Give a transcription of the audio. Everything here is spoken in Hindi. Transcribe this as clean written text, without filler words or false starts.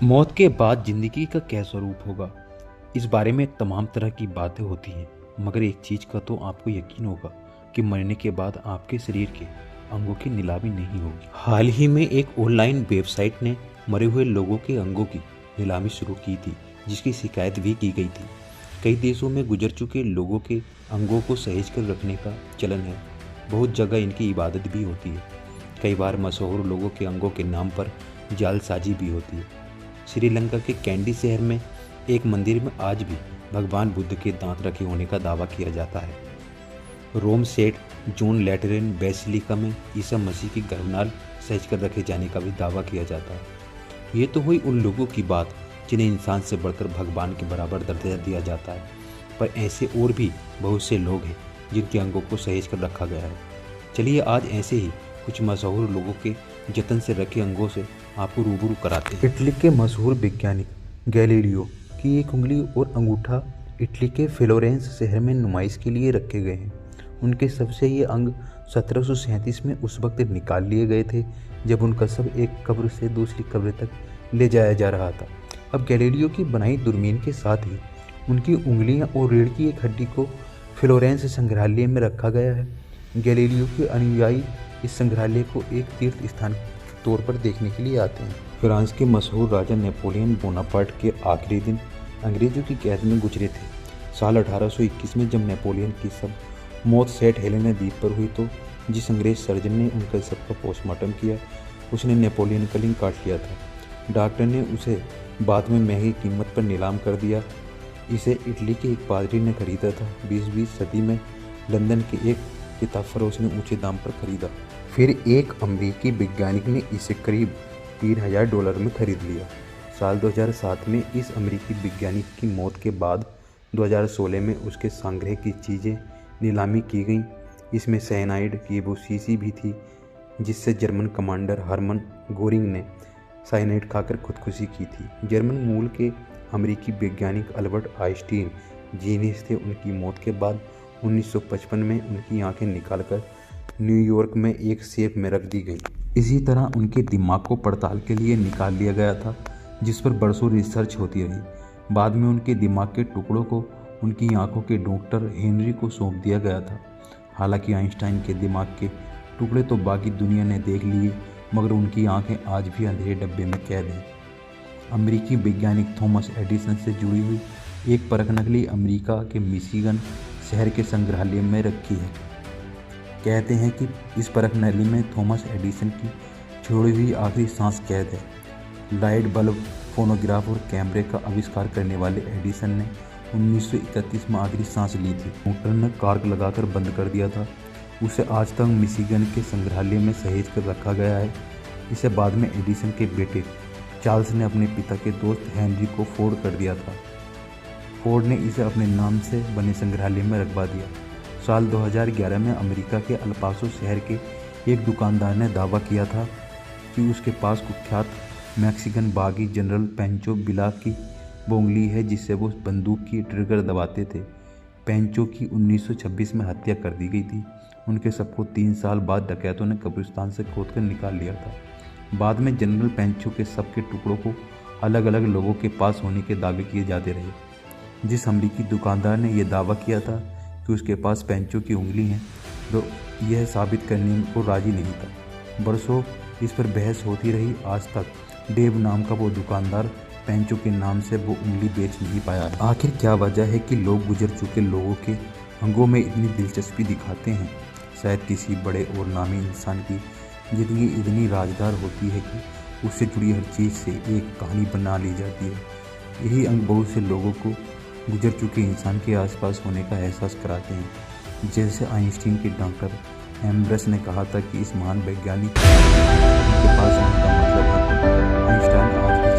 मौत के बाद जिंदगी का क्या स्वरूप होगा, इस बारे में तमाम तरह की बातें होती हैं, मगर एक चीज़ का तो आपको यकीन होगा कि मरने के बाद आपके शरीर के अंगों की नीलामी नहीं होगी। हाल ही में एक ऑनलाइन वेबसाइट ने मरे हुए लोगों के अंगों की नीलामी शुरू की थी, जिसकी शिकायत भी की गई थी। कई देशों में गुजर चुके लोगों के अंगों को सहेज कर रखने का चलन है। बहुत जगह इनकी इबादत भी होती है। कई बार मशहूर लोगों के अंगों के नाम पर जालसाजी भी होती है। श्रीलंका के कैंडी शहर में एक मंदिर में आज भी भगवान बुद्ध के दांत रखे होने का दावा किया जाता है। रोम सेंट जॉन लैटेरन बेसिलिका में ईसा मसीह की गर्भनाल सहेज कर रखे जाने का भी दावा किया जाता है। ये तो हुई उन लोगों की बात जिन्हें इंसान से बढ़कर भगवान के बराबर दर्जा दिया जाता है, पर ऐसे और भी बहुत से लोग हैं जिनके अंगों को सहेज कर रखा गया है। चलिए आज ऐसे ही कुछ मशहूर लोगों के जतन से रखे अंगों से आपको रूबरू कराते हैं। इटली के मशहूर वैज्ञानिक गैलीलियो की एक उंगली और अंगूठा इटली के फ्लोरेंस शहर में नुमाइश के लिए रखे गए हैं। उनके सबसे ये अंग 1737 में उस वक्त निकाल लिए गए थे जब उनका शव एक कब्र से दूसरी कब्र तक ले जाया जा रहा था। अब गैलीलियो की बनाई दूरबीन के साथ ही उनकी उंगलियां और रीढ़ की एक हड्डी को फ्लोरेंस संग्रहालय में रखा गया है। गैलीलियो के अनुयायी इस संग्रहालय को एक तीर्थ स्थान के तौर पर देखने के लिए आते हैं। फ्रांस के मशहूर राजा नेपोलियन बोनापार्ट के आखिरी दिन अंग्रेजों की कैद में गुजरे थे। साल 1821 में जब नेपोलियन की सब मौत सेंट हेलेना द्वीप पर हुई तो जिस अंग्रेज सर्जन ने उनका सबका पोस्टमार्टम किया उसने नेपोलियन का लिंग काट लिया था। डॉक्टर ने उसे बाद में महंगी कीमत पर नीलाम कर दिया। इसे इटली के एक पादरी ने खरीदा था। 20वीं सदी में लंदन के एक किताब फरोश ने ऊंचे दाम पर खरीदा। फिर एक अमेरिकी वैज्ञानिक ने इसे करीब $3000 में खरीद लिया। साल 2007 में इस अमेरिकी वैज्ञानिक की मौत के बाद 2016 में उसके संग्रह की चीज़ें नीलामी की गईं। इसमें साइनाइड की वो शीशी भी थी जिससे जर्मन कमांडर हरमन गोरिंग ने साइनाइड खाकर खुदकुशी की थी। जर्मन मूल के अमेरिकी वैज्ञानिक अल्बर्ट आइंस्टीन जीनियस थे। उनकी मौत के बाद 1955 में उनकी आंखें निकालकर न्यूयॉर्क में एक सेफ में रख दी गई। इसी तरह उनके दिमाग को पड़ताल के लिए निकाल लिया गया था, जिस पर बरसों रिसर्च होती रही। बाद में उनके दिमाग के टुकड़ों को उनकी आंखों के डॉक्टर हेनरी को सौंप दिया गया था। हालांकि आइंस्टाइन के दिमाग के टुकड़े तो बाकी दुनिया ने देख लिए, मगर उनकी आंखें आज भी अंधेरे डब्बे में कैद हैं। अमेरिकी वैज्ञानिक थॉमस एडिसन से जुड़ी हुई एक परख नकली अमेरिका के मिशिगन शहर के संग्रहालय में रखी है। कहते हैं कि इस परख नली में थॉमस एडिसन की छोड़ी हुई आखिरी सांस कैद है। लाइट बल्ब, फोनोग्राफ और कैमरे का आविष्कार करने वाले एडिसन ने 1931 में आखिरी सांस ली थी। डॉक्टर ने कार्क लगाकर बंद कर दिया था। उसे आज तक मिशिगन के संग्रहालय में सहेज कर रखा गया है। इसे बाद में एडिसन के बेटे चार्ल्स ने अपने पिता के दोस्त हेनरी को फोर्ड कर दिया था। फोर्ड ने इसे अपने नाम से बने संग्रहालय में रखवा दिया। साल 2011 में अमेरिका के अल्पासो शहर के एक दुकानदार ने दावा किया था कि उसके पास कुख्यात मैक्सिकन बागी जनरल पेंचो विला की वो उंगली है जिससे वो बंदूक की ट्रिगर दबाते थे। पेंचो की 1926 में हत्या कर दी गई थी। उनके सबको 3 साल बाद डकैतों ने कब्रिस्तान से खोदकर निकाल लिया था। बाद में जनरल पेंचो के सब के टुकड़ों को अलग अलग लोगों के पास होने के दावे किए जाते रहे। जिस अमेरिकी दुकानदार ने यह दावा किया था कि उसके पास पेंचो की उंगली है, तो यह साबित करने को राजी नहीं था। बरसों इस पर बहस होती रही। आज तक डेव नाम का वो दुकानदार पेंचो के नाम से वो उंगली बेच नहीं पाया है। आखिर क्या वजह है कि लोग गुजर चुके लोगों के अंगों में इतनी दिलचस्पी दिखाते हैं? शायद किसी बड़े और नामी इंसान की ज़िंदगी इतनी राजदार होती है कि उससे जुड़ी हर चीज़ से एक कहानी बना ली जाती है। यही अंग बहुत से लोगों को गुजर चुके इंसान के आसपास होने का एहसास कराते हैं। जैसे आइंस्टीन के डॉक्टर एम्ब्रस ने कहा था कि इस महान वैज्ञानिक के पास होने का मतलब है। आइंस्टाइन आज